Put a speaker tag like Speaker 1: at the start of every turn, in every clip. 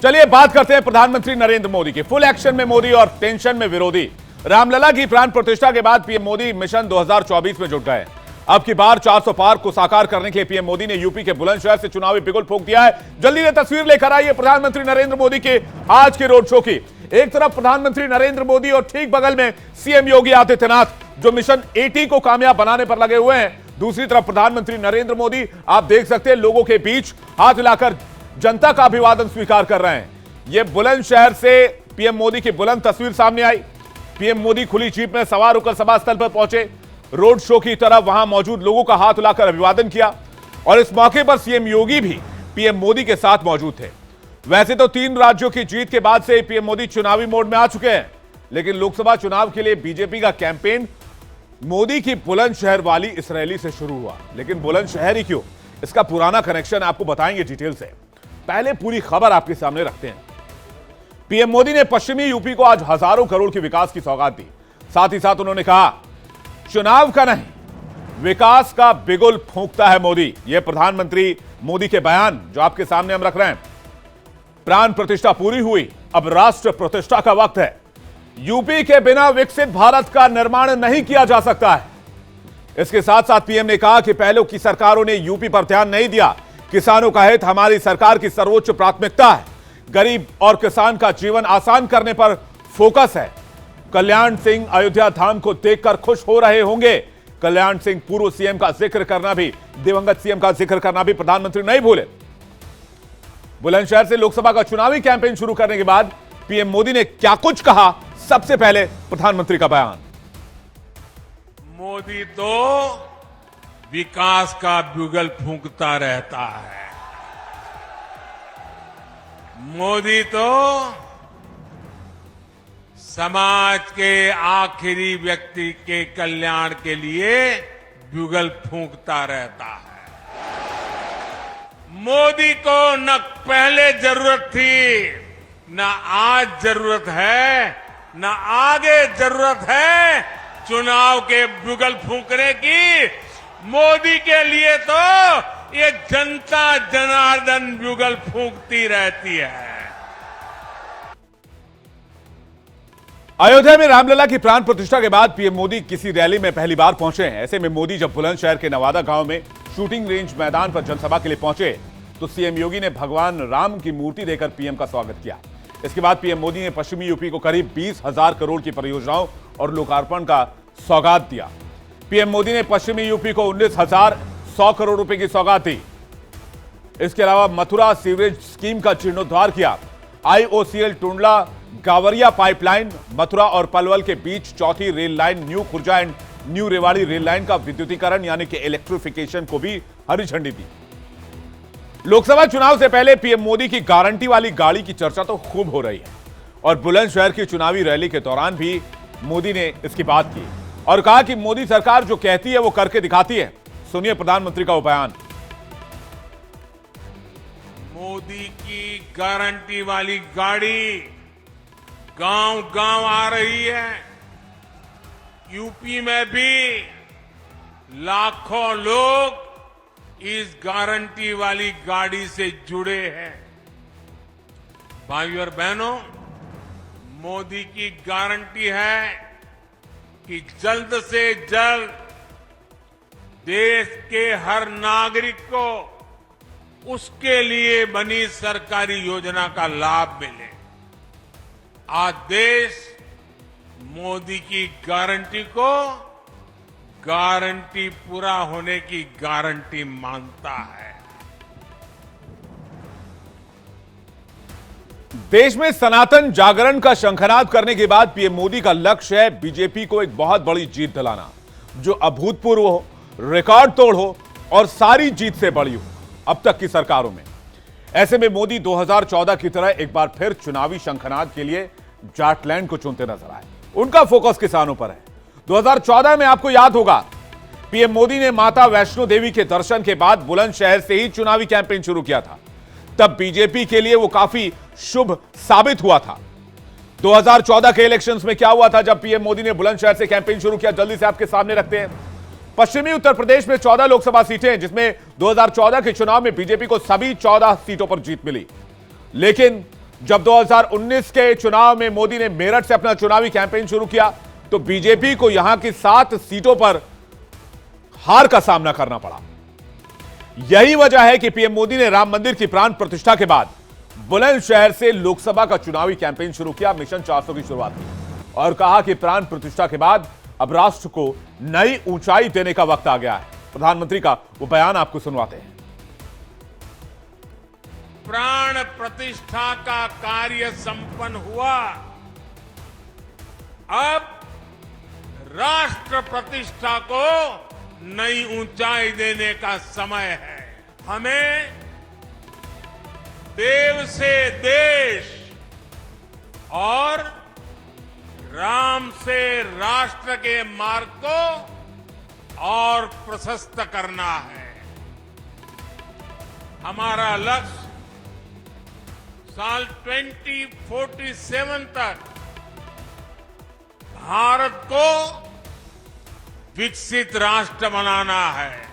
Speaker 1: चलिए बात करते हैं प्रधानमंत्री नरेंद्र मोदी की। फुल एक्शन में मोदी और टेंशन में विरोधी। रामलला की प्राण प्रतिष्ठा के बाद पीएम मोदी मिशन 2024 में जुट गए। अब की बार 400 पार को साकार करने के लिए पीएम मोदी ने यूपी के बुलंदशहर से चुनावी बिगुल फूंक दिया है। जल्दी से तस्वीर लेकर आइए प्रधानमंत्री नरेंद्र मोदी के आज के रोड शो की। एक तरफ प्रधानमंत्री नरेंद्र मोदी और ठीक बगल में सीएम योगी आदित्यनाथ, जो मिशन 80 को कामयाब बनाने पर लगे हुए हैं। दूसरी तरफ प्रधानमंत्री नरेंद्र मोदी, आप देख सकते हैं, लोगों के बीच हाथ हिलाकर जनता का अभिवादन स्वीकार कर रहे हैं। यह बुलंदशहर से पीएम मोदी की बुलंद तस्वीर सामने आई। पीएम मोदी खुली जीप में सवार होकर सभा स्थल पर पहुंचे। रोड शो की तरह वहां मौजूद लोगों का हाथ हिलाकर अभिवादन किया और इस मौके पर सीएम योगी भी पीएम मोदी के साथ मौजूद थे। वैसे तो 3 राज्यों की जीत के बाद से पीएम मोदी चुनावी मोड में आ चुके हैं, लेकिन लोकसभा चुनाव के लिए बीजेपी का कैंपेन मोदी की बुलंदशहर वाली इस रैली से शुरू हुआ। लेकिन बुलंदशहर ही क्यों, इसका पुराना कनेक्शन आपको बताएंगे डिटेल से। पहले पूरी खबर आपके सामने रखते हैं। पीएम मोदी ने पश्चिमी यूपी को आज हजारों करोड़ की विकास की सौगात दी। साथ ही साथ उन्होंने कहा, चुनाव का नहीं, विकास का बिगुल फूंकता है मोदी। यह प्रधानमंत्री मोदी के बयान जो आपके सामने हम रख रहे हैं। प्राण प्रतिष्ठा पूरी हुई, अब राष्ट्र प्रतिष्ठा का वक्त है। यूपी के बिना विकसित भारत का निर्माण नहीं किया जा सकता है। इसके साथ साथ पीएम ने कहा कि पहले की सरकारों ने यूपी पर ध्यान नहीं दिया। किसानों का हित हमारी सरकार की सर्वोच्च प्राथमिकता है। गरीब और किसान का जीवन आसान करने पर फोकस है। कल्याण सिंह अयोध्या धाम को देखकर खुश हो रहे होंगे। कल्याण सिंह पूर्व सीएम का जिक्र करना भी, दिवंगत सीएम का जिक्र करना भी प्रधानमंत्री नहीं भूले। बुलंदशहर से लोकसभा का चुनावी कैंपेन शुरू करने के बाद पीएम मोदी ने क्या कुछ कहा, सबसे पहले प्रधानमंत्री का बयान।
Speaker 2: मोदी तो विकास का बिगुल फूंकता रहता है। मोदी तो समाज के आखिरी व्यक्ति के कल्याण के लिए बिगुल फूंकता रहता है। मोदी को न पहले जरूरत थी, न आज जरूरत है, न आगे जरूरत है चुनाव के बिगुल फूंकने की। मोदी के लिए तो ये जनता जनार्दन बिगुल फूंकती रहती है।
Speaker 1: अयोध्या में रामलला की प्राण प्रतिष्ठा के बाद पीएम मोदी किसी रैली में पहली बार पहुंचे हैं। ऐसे में मोदी जब बुलंदशहर के नवादा गांव में शूटिंग रेंज मैदान पर जनसभा के लिए पहुंचे तो सीएम योगी ने भगवान राम की मूर्ति देकर पीएम का स्वागत किया। इसके बाद पीएम मोदी ने पश्चिमी यूपी को करीब 20,000 करोड़ की परियोजनाओं और लोकार्पण का सौगात दिया। पीएम मोदी ने पश्चिमी यूपी को 19,100 करोड़ रुपए की सौगात दी। इसके अलावा मथुरा सीवरेज स्कीम का जीर्णोद्धार किया। आईओसीएल टुंडला गावरिया पाइपलाइन, मथुरा और पलवल के बीच चौथी rail line, new Khurja and new Rewari rail line का विद्युतीकरण यानी कि इलेक्ट्रिफिकेशन को भी हरी झंडी दी। लोकसभा चुनाव से पहले पीएम मोदी की गारंटी वाली गाड़ी की चर्चा तो खूब हो रही है और बुलंदशहर की चुनावी रैली के दौरान भी मोदी ने इसकी बात की और कहा कि मोदी सरकार जो कहती है वो करके दिखाती है। सुनिए प्रधानमंत्री का वो बयान।
Speaker 2: मोदी की गारंटी वाली गाड़ी गांव गांव आ रही है। यूपी में भी लाखों लोग इस गारंटी वाली गाड़ी से जुड़े हैं। भाइयों और बहनों, मोदी की गारंटी है कि जल्द से जल्द देश के हर नागरिक को उसके लिए बनी सरकारी योजना का लाभ मिले। आज देश मोदी की गारंटी को गारंटी पूरा होने की गारंटी मानता है।
Speaker 1: देश में सनातन जागरण का शंखनाद करने के बाद पीएम मोदी का लक्ष्य है बीजेपी को एक बहुत बड़ी जीत दिलाना, जो अभूतपूर्व हो, रिकॉर्ड तोड़ हो और सारी जीत से बड़ी हो अब तक की सरकारों में। ऐसे में मोदी 2014 की तरह एक बार फिर चुनावी शंखनाद के लिए जाटलैंड को चुनते नजर आए। उनका फोकस किसानों पर है। 2014 में आपको याद होगा, पीएम मोदी ने माता वैष्णो देवी के दर्शन के बाद बुलंदशहर से ही चुनावी कैंपेन शुरू किया था। तब बीजेपी के लिए वो काफी शुभ साबित हुआ था। 2014 के इलेक्शंस में क्या हुआ था जब पीएम मोदी ने बुलंदशहर से कैंपेन शुरू किया, जल्दी से आपके सामने रखते हैं। पश्चिमी उत्तर प्रदेश में 14 लोकसभा सीटें हैं, जिसमें 2014 के चुनाव में बीजेपी को सभी 14 सीटों पर जीत मिली। लेकिन जब 2019 के चुनाव में मोदी ने मेरठ से अपना चुनावी कैंपेन शुरू किया तो बीजेपी को यहां की 7 सीटों पर हार का सामना करना पड़ा। यही वजह है कि पीएम मोदी ने राम मंदिर की प्राण प्रतिष्ठा के बाद बुलंदशहर से लोकसभा का चुनावी कैंपेन शुरू किया, मिशन 400 की शुरुआत की और कहा कि प्राण प्रतिष्ठा के बाद अब राष्ट्र को नई ऊंचाई देने का वक्त आ गया है। प्रधानमंत्री का वो बयान आपको सुनवाते हैं।
Speaker 2: प्राण प्रतिष्ठा का कार्य संपन्न हुआ, अब राष्ट्र प्रतिष्ठा को नई ऊंचाई देने का समय है। हमें देव से देश और राम से राष्ट्र के मार्ग को और प्रशस्त करना है। हमारा लक्ष्य साल 2047 तक भारत को विकसित राष्ट्र बनाना है।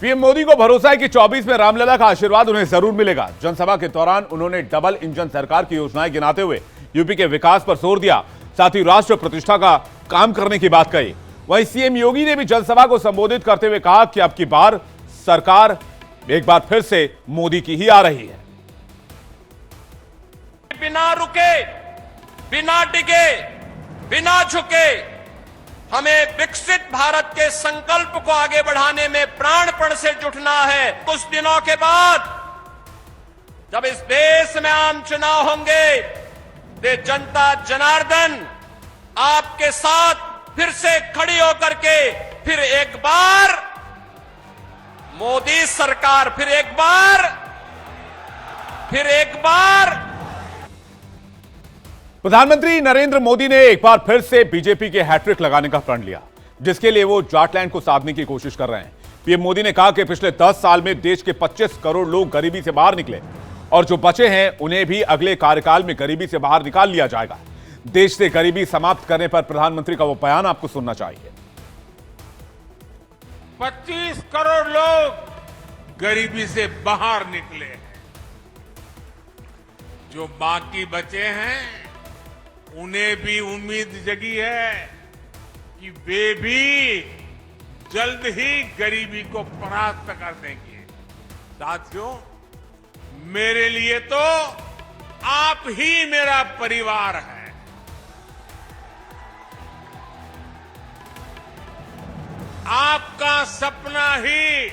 Speaker 1: पीएम मोदी को भरोसा है कि 24 में रामलला का आशीर्वाद उन्हें जरूर मिलेगा। जनसभा के दौरान उन्होंने डबल इंजन सरकार की योजनाएं गिनाते हुए यूपी के विकास पर जोर दिया, साथ ही राष्ट्र प्रतिष्ठा का काम करने की बात कही। वहीं सीएम योगी ने भी जनसभा को संबोधित करते हुए कहा कि अब की बार सरकार एक बार फिर से मोदी की ही आ रही है।
Speaker 3: बिना रुके, बिना डिगे, बिना झुके हमें विकसित भारत के संकल्प को आगे बढ़ाने में प्राणपण से जुटना है। कुछ दिनों के बाद जब इस देश में आम चुनाव होंगे, ये जनता जनार्दन आपके साथ फिर से खड़ी होकर के फिर एक बार मोदी सरकार, फिर एक बार
Speaker 1: प्रधानमंत्री नरेंद्र मोदी ने एक बार फिर से बीजेपी के हैट्रिक लगाने का प्रण लिया, जिसके लिए वो जाटलैंड को साधने की कोशिश कर रहे हैं। पीएम मोदी ने कहा कि पिछले 10 साल में देश के 25 करोड़ लोग गरीबी से बाहर निकले और जो बचे हैं उन्हें भी अगले कार्यकाल में गरीबी से बाहर निकाल लिया जाएगा। देश से गरीबी समाप्त करने पर प्रधानमंत्री का वो बयान आपको सुनना चाहिए।
Speaker 2: 25 करोड़ लोग गरीबी से बाहर निकले हैं, जो बाकी बचे हैं उन्हें भी उम्मीद जगी है कि वे भी जल्द ही गरीबी को परास्त कर देंगे। साथियों, मेरे लिए तो आप ही मेरा परिवार है। आपका सपना ही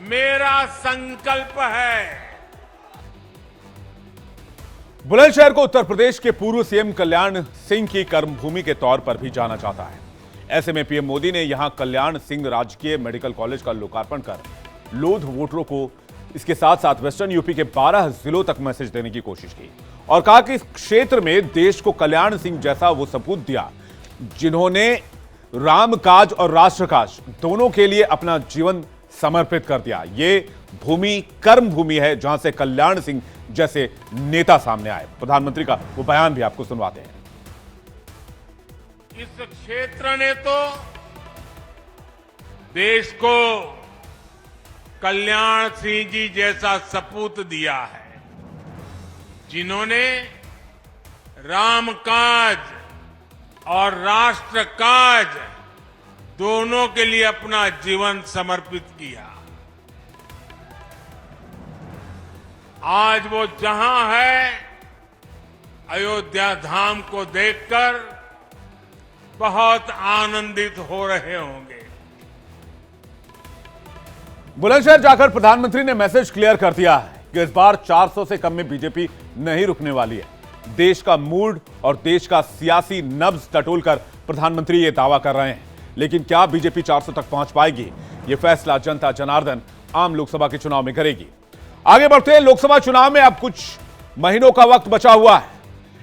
Speaker 2: मेरा संकल्प है।
Speaker 1: बुलंदशहर को उत्तर प्रदेश के पूर्व सीएम कल्याण सिंह की कर्मभूमि के तौर पर भी जाना जाता है। ऐसे में पीएम मोदी ने यहां कल्याण सिंह राजकीय मेडिकल कॉलेज का लोकार्पण कर लोध वोटरों को, इसके साथ साथ वेस्टर्न यूपी के 12 जिलों तक मैसेज देने की कोशिश की और कहा कि इस क्षेत्र में देश को कल्याण सिंह जैसा वो सपूत दिया जिन्होंने राम काज और राष्ट्र काज दोनों के लिए अपना जीवन समर्पित कर दिया। ये भूमि कर्म भूमि है जहां से कल्याण सिंह जैसे नेता सामने आए। प्रधानमंत्री का वो बयान भी आपको सुनवाते हैं।
Speaker 2: इस क्षेत्र ने तो देश को कल्याण सिंह जी जैसा सपूत दिया है, जिन्होंने राम काज और राष्ट्र काज दोनों के लिए अपना जीवन समर्पित किया। आज वो जहां है, अयोध्या धाम को देखकर बहुत आनंदित हो रहे होंगे।
Speaker 1: बुलंदशहर जाकर प्रधानमंत्री ने मैसेज क्लियर कर दिया है कि इस बार 400 से कम में बीजेपी नहीं रुकने वाली है। देश का मूड और देश का सियासी नब्ज टटोलकर प्रधानमंत्री ये दावा कर रहे हैं, लेकिन क्या बीजेपी 400 तक पहुंच पाएगी, ये फैसला जनता जनार्दन आम लोकसभा के चुनाव में करेगी। आगे बढ़ते हैं। लोकसभा चुनाव में अब कुछ महीनों का वक्त बचा हुआ है।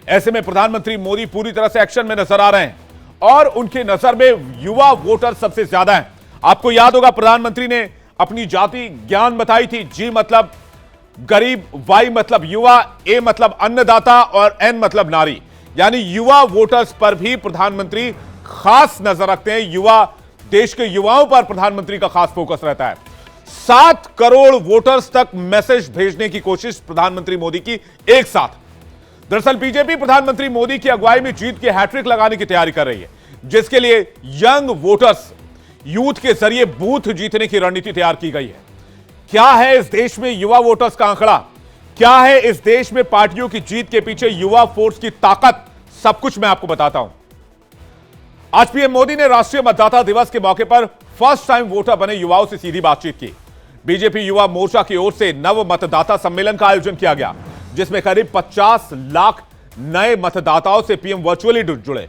Speaker 1: ऐसे में प्रधानमंत्री मोदी पूरी तरह से एक्शन में नजर आ रहे हैं और उनकी नजर में युवा वोटर सबसे ज्यादा हैं। आपको याद होगा प्रधानमंत्री ने अपनी जाति ज्ञान बताई थी। जी मतलब गरीब, वाई मतलब युवा, ए मतलब अन्नदाता और एन मतलब नारी, यानी युवा वोटर्स पर भी प्रधानमंत्री खास नजर रखते हैं। युवा, देश के युवाओं पर प्रधानमंत्री का खास फोकस रहता है। 7 करोड़ वोटर्स तक मैसेज भेजने की कोशिश प्रधानमंत्री मोदी की एक साथ। दरअसल बीजेपी प्रधानमंत्री मोदी की अगुवाई में जीत की हैट्रिक लगाने की तैयारी कर रही है, जिसके लिए यंग वोटर्स यूथ के जरिए बूथ जीतने की रणनीति तैयार की गई है। क्या है इस देश में युवा वोटर्स का आंकड़ा, क्या है इस देश में पार्टियों की जीत के पीछे युवा फोर्स की ताकत, सब कुछ मैं आपको बताता हूं। आज पीएम मोदी ने राष्ट्रीय मतदाता दिवस के मौके पर फर्स्ट टाइम वोटर बने युवाओं से सीधी बातचीत की। बीजेपी युवा मोर्चा की ओर से नव मतदाता सम्मेलन का आयोजन किया गया, जिसमें करीब 50 लाख नए मतदाताओं से पीएम वर्चुअली जुड़े।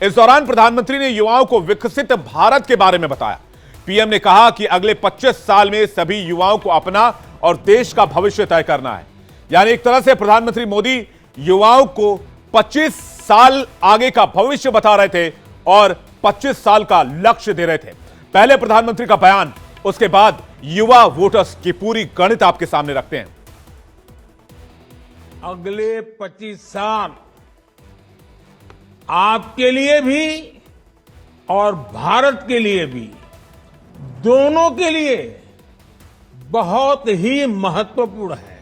Speaker 1: इस दौरान प्रधानमंत्री ने युवाओं को विकसित भारत के बारे में बताया। पीएम ने कहा कि अगले 25 साल में सभी युवाओं को अपना और देश का भविष्य तय करना है। यानी एक तरह से प्रधानमंत्री मोदी युवाओं को 25 साल आगे का भविष्य बता रहे थे और 25 साल का लक्ष्य दे रहे थे। पहले प्रधानमंत्री का बयान, उसके बाद युवा वोटर्स की पूरी गणित आपके सामने रखते हैं।
Speaker 2: अगले 25 साल आपके लिए भी और भारत के लिए भी, दोनों के लिए बहुत ही महत्वपूर्ण है।